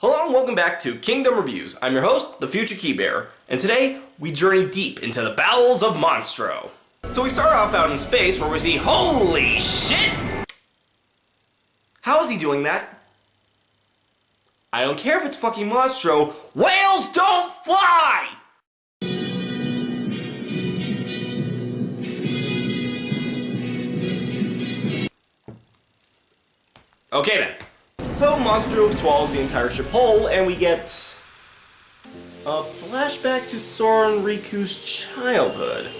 Hello and welcome back to Kingdom Reviews. I'm your host, the Future Keybearer, and today we journey deep into the bowels of Monstro. So we start off out in space where we see, holy shit! How is he doing that? I don't care if it's fucking Monstro, whales don't fly! Okay then. So Monstro swallows the entire ship whole, and we get a flashback to Sora and Riku's childhood.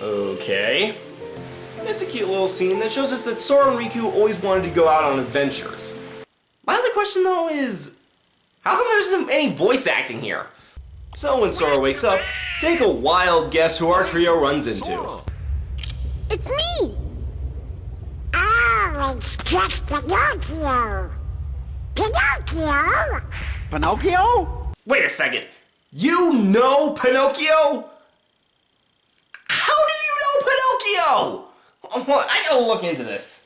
Okay. It's a cute little scene that shows us that Sora and Riku always wanted to go out on adventures. My other question though is, how come there isn't any voice acting here? So when Sora wakes up, take a wild guess who our trio runs into. It's me! Oh, it's just Pinocchio! Pinocchio! Pinocchio? Wait a second. You know Pinocchio? How do you know Pinocchio? Oh, I gotta look into this.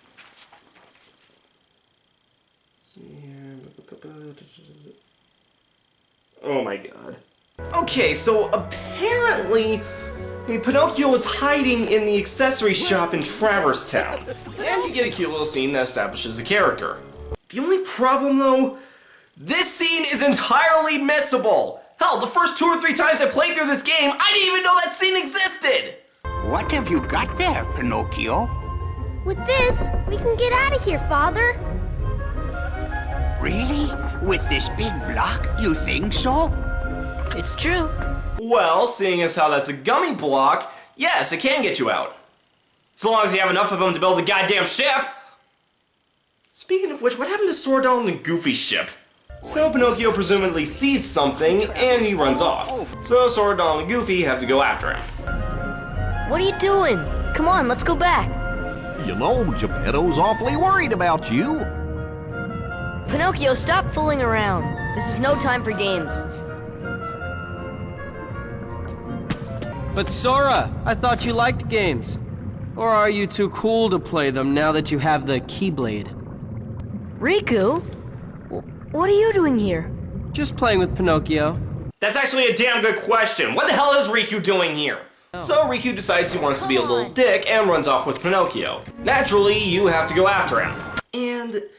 Oh my god. Okay, so apparently Pinocchio was hiding in the accessory shop in Traverse Town. And you get a cute little scene that establishes the character. The only problem though, this scene is entirely missable. Hell, the first 2 or 3 times I played through this game, I didn't even know that scene existed! What have you got there, Pinocchio? With this, we can get out of here, Father. Really? With this big block? You think so? It's true. Well, seeing as how that's a gummy block, yes, it can get you out. So long as you have enough of them to build a goddamn ship! Speaking of which, what happened to Sora Donald and Goofy's ship? So Pinocchio presumably sees something, and he runs off. So Sora, Donald, and Goofy have to go after him. What are you doing? Come on, let's go back. You know, Geppetto's awfully worried about you. Pinocchio, stop fooling around. This is no time for games. But Sora, I thought you liked games. Or are you too cool to play them now that you have the Keyblade? Riku? What are you doing here? Just playing with Pinocchio. That's actually a damn good question. What the hell is Riku doing here? So Riku decides he wants to be a little dick and runs off with Pinocchio. Naturally, you have to go after him. And it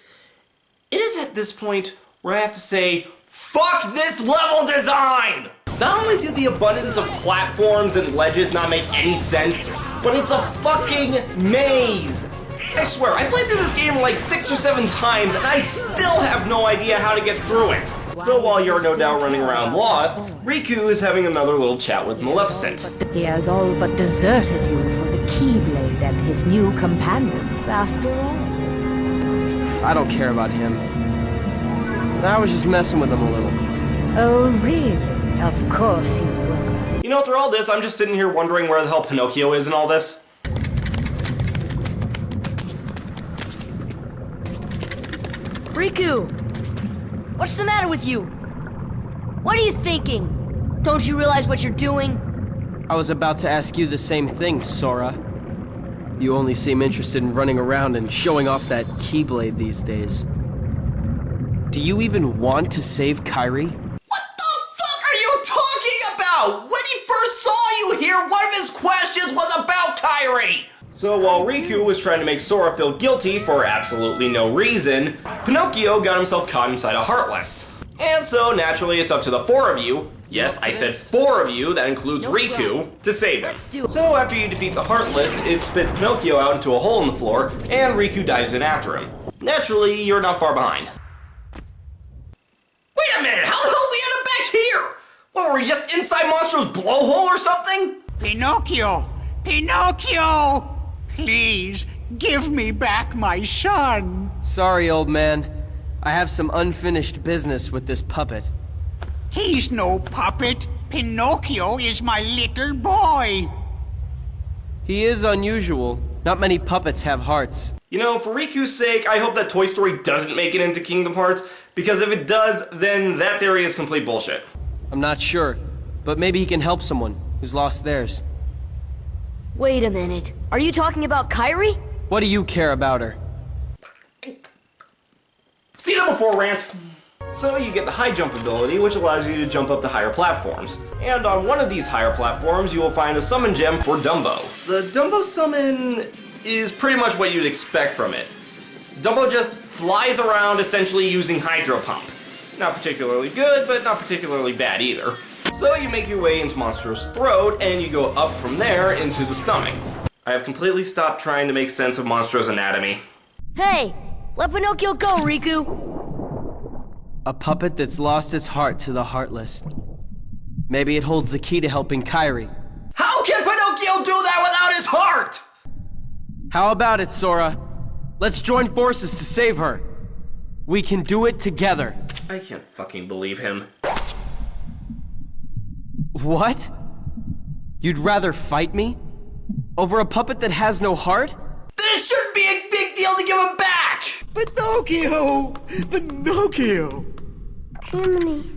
is at this point where I have to say, fuck this level design! Not only do the abundance of platforms and ledges not make any sense, but it's a fucking maze! I swear, I played through this game like 6 or 7 times and I still have no idea how to get through it. So while you're no doubt running around lost, Riku is having another little chat with Maleficent. He has all but deserted you for the Keyblade and his new companions, after all. I don't care about him. I was just messing with him a little. Oh, really? Of course you were. You know, through all this, I'm just sitting here wondering where the hell Pinocchio is in all this. Riku! What's the matter with you? What are you thinking? Don't you realize what you're doing? I was about to ask you the same thing, Sora. You only seem interested in running around and showing off that Keyblade these days. Do you even want to save Kairi? What the fuck are you talking about? When he first saw you here, one of his questions was about Kairi! So while Riku was trying to make Sora feel guilty for absolutely no reason, Pinocchio got himself caught inside a Heartless. And so naturally it's up to the 4 of you, yes I said 4 of you, that includes Riku, to save him. So after you defeat the Heartless, it spits Pinocchio out into a hole in the floor, and Riku dives in after him. Naturally, you're not far behind. Wait a minute, how the hell did we end up back here? What, were we just inside Monstro's blowhole or something? Pinocchio! Pinocchio! Please, give me back my son. Sorry, old man. I have some unfinished business with this puppet. He's no puppet. Pinocchio is my little boy. He is unusual. Not many puppets have hearts. You know, for Riku's sake, I hope that Toy Story doesn't make it into Kingdom Hearts, because if it does, then that theory is complete bullshit. I'm not sure, but maybe he can help someone who's lost theirs. Wait a minute. Are you talking about Kairi? What do you care about her? See that before, Rant? So you get the high jump ability, which allows you to jump up to higher platforms. And on one of these higher platforms, you will find a summon gem for Dumbo. The Dumbo summon is pretty much what you'd expect from it. Dumbo just flies around essentially using Hydro Pump. Not particularly good, but not particularly bad either. So you make your way into Monstro's throat, and you go up from there into the stomach. I have completely stopped trying to make sense of Monstro's anatomy. Hey, let Pinocchio go, Riku! A puppet that's lost its heart to the heartless. Maybe it holds the key to helping Kairi. How can Pinocchio do that without his heart? How about it, Sora? Let's join forces to save her. We can do it together. I can't fucking believe him. What? You'd rather fight me? Over a puppet that has no heart? Then it shouldn't be a big deal to give him back! Pinocchio! Pinocchio! Jiminy,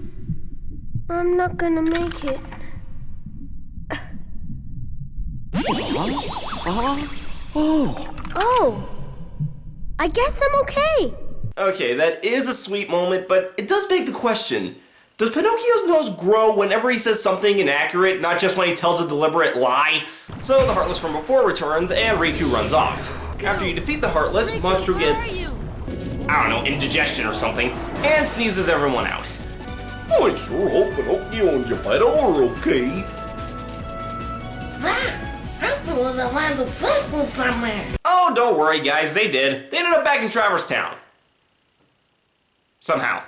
I'm not gonna make it. Oh, I guess I'm okay. Okay, that is a sweet moment, but it does beg the question. Does Pinocchio's nose grow whenever he says something inaccurate, not just when he tells a deliberate lie? So the Heartless from before returns, and Riku runs off. After you defeat the Heartless, Monstro gets, I don't know, indigestion or something, and sneezes everyone out. I sure hope Pinocchio and Geppetto are okay. Oh, don't worry guys, they did. They ended up back in Traverse Town. Somehow.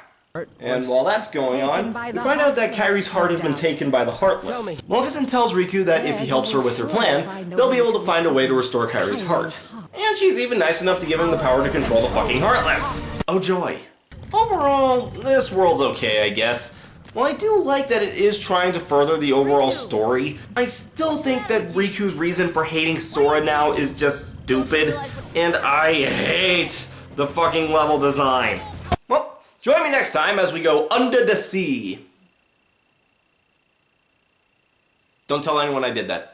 And while that's going on, we find out that Kairi's heart has been taken by the Heartless. Maleficent tells Riku that if he helps her with her plan, they'll be able to find a way to restore Kairi's heart. And she's even nice enough to give him the power to control the fucking Heartless. Oh joy. Overall, this world's okay, I guess. While I do like that it is trying to further the overall story, I still think that Riku's reason for hating Sora now is just stupid, and I hate the fucking level design. Well, join me next time as we go under the sea. Don't tell anyone I did that.